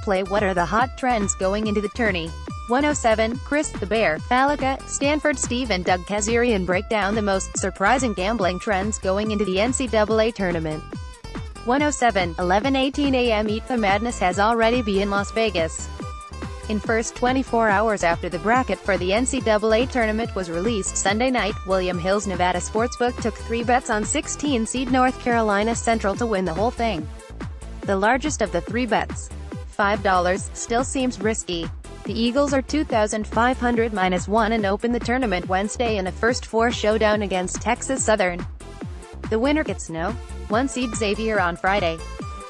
play what are the hot trends going into the tourney. 107, Chris, the Bear, Fallica, Stanford Steve and Doug Kezirian break down the most surprising gambling trends going into the NCAA tournament. 107, 11:18 a.m. Eat the Madness has already been in Las Vegas. In first 24 hours after the bracket for the NCAA tournament was released Sunday night, William Hill's Nevada sportsbook took 3 bets on 16-seed North Carolina Central to win the whole thing. The largest of the 3 bets, $5, still seems risky. The Eagles are 2,500 -1 and open the tournament Wednesday in a first 4 showdown against Texas Southern. The winner gets no. 1 seed Xavier on Friday.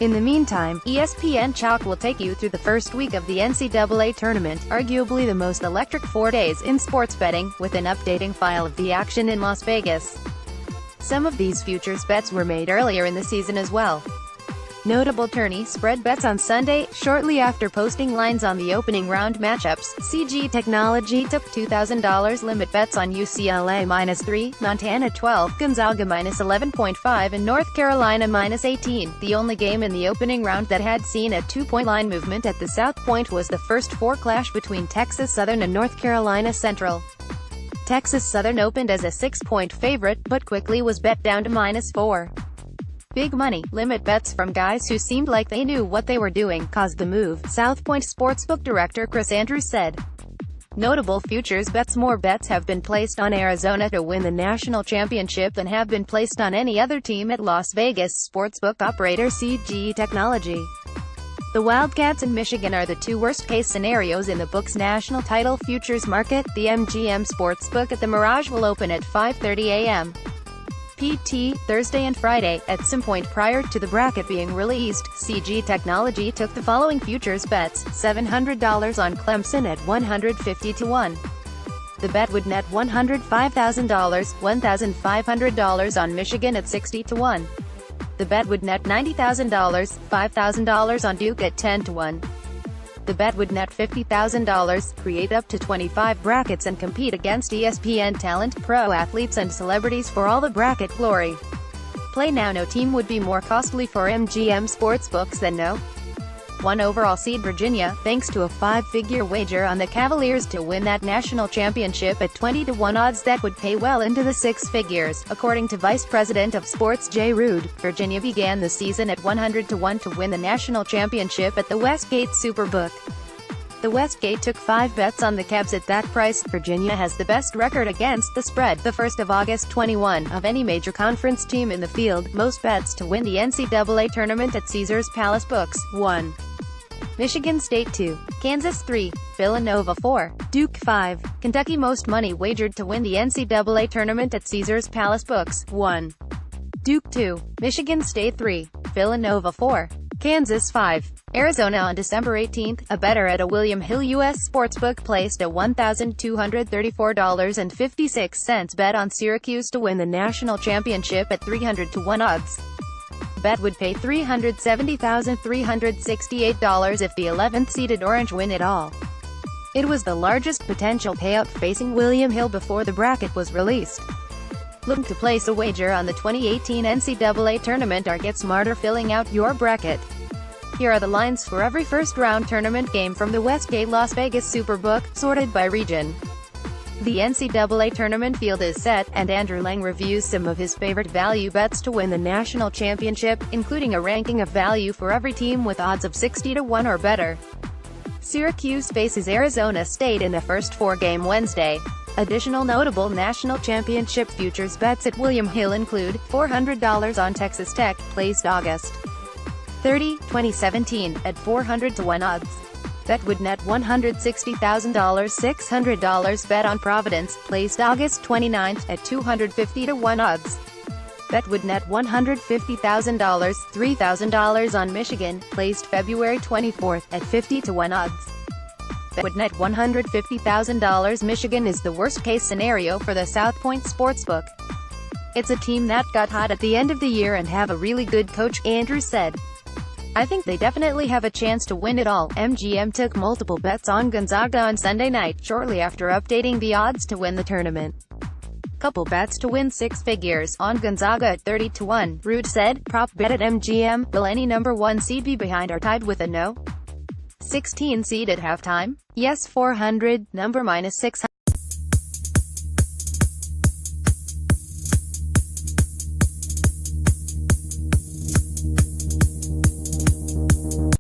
In the meantime, ESPN Chalk will take you through the first week of the NCAA tournament, arguably the most electric 4 days in sports betting, with an updating file of the action in Las Vegas. Some of these futures bets were made earlier in the season as well. Notable tourney spread bets on Sunday. Shortly after posting lines on the opening round matchups, CG Technology took $2,000 limit bets on UCLA -3, Montana 12, Gonzaga -11.5 and North Carolina -18. The only game in the opening round that had seen a 2-point line movement at the South Point was the first 4 clash between Texas Southern and North Carolina Central. Texas Southern opened as a 6-point favorite, but quickly was bet down to -4. Big money, limit bets from guys who seemed like they knew what they were doing caused the move, South Point Sportsbook director Chris Andrews said. Notable futures bets. More bets have been placed on Arizona to win the national championship than have been placed on any other team at Las Vegas sportsbook operator CG Technology. The Wildcats and Michigan are the 2 worst-case scenarios in the book's national title futures market. The MGM Sportsbook at the Mirage will open at 5:30 a.m. PT, Thursday and Friday, at some point prior to the bracket being released. CG Technology took the following futures bets: $700 on Clemson at 150-1. The bet would net $105,000, $1,500 on Michigan at 60-1. The bet would net $90,000, $5,000 on Duke at 10-1. The bet would net $50,000, create up to 25 brackets and compete against ESPN talent, pro athletes and celebrities for all the bracket glory. Play now. No team would be more costly for MGM Sportsbooks than no. 1 overall seed Virginia, thanks to a 5-figure wager on the Cavaliers to win that national championship at 20-1 odds that would pay well into the 6 figures. According to Vice President of Sports Jay Rude, Virginia began the season at 100-1 to win the national championship at the Westgate Superbook. The Westgate took 5 bets on the Cavs at that price. Virginia has the best record against the spread, the 1st of August 21, of any major conference team in the field. Most bets to win the NCAA tournament at Caesars Palace books: 1. Michigan State 2, Kansas 3, Villanova 4, Duke 5, Kentucky. Most money wagered to win the NCAA tournament at Caesars Palace books: 1. Duke 2, Michigan State 3, Villanova 4, Kansas 5. Arizona. On December 18, a bettor at a William Hill U.S. sportsbook placed a $1,234.56 bet on Syracuse to win the national championship at 300-1 odds. Bet would pay $370,368 if the 11th-seeded Orange win it all. It was the largest potential payout facing William Hill before the bracket was released. Looking to place a wager on the 2018 NCAA tournament or get smarter filling out your bracket? Here are the lines for every first-round tournament game from the Westgate Las Vegas Superbook, sorted by region. The NCAA tournament field is set, and Andrew Lang reviews some of his favorite value bets to win the national championship, including a ranking of value for every team with odds of 60-1 or better. Syracuse faces Arizona State in the first 4-game Wednesday. Additional notable national championship futures bets at William Hill include $400 on Texas Tech, placed August 30, 2017, at 400-1 odds. Bet would net $160,000. $600 bet on Providence, placed August 29, at 250-1 odds. Bet would net $150,000. $3,000 on Michigan, placed February 24, at 50-1 odds. Bet would net $150,000. Michigan is the worst-case scenario for the South Point Sportsbook. It's a team that got hot at the end of the year and have a really good coach, Andrews said. I think they definitely have a chance to win it all. MGM took multiple bets on Gonzaga on Sunday night, shortly after updating the odds to win the tournament. Couple bets to win 6 figures on Gonzaga at 30-1. Rude said, prop bet at MGM, will any number 1 seed be behind or tied with a no? 16 seed at halftime? Yes 400, number minus 600.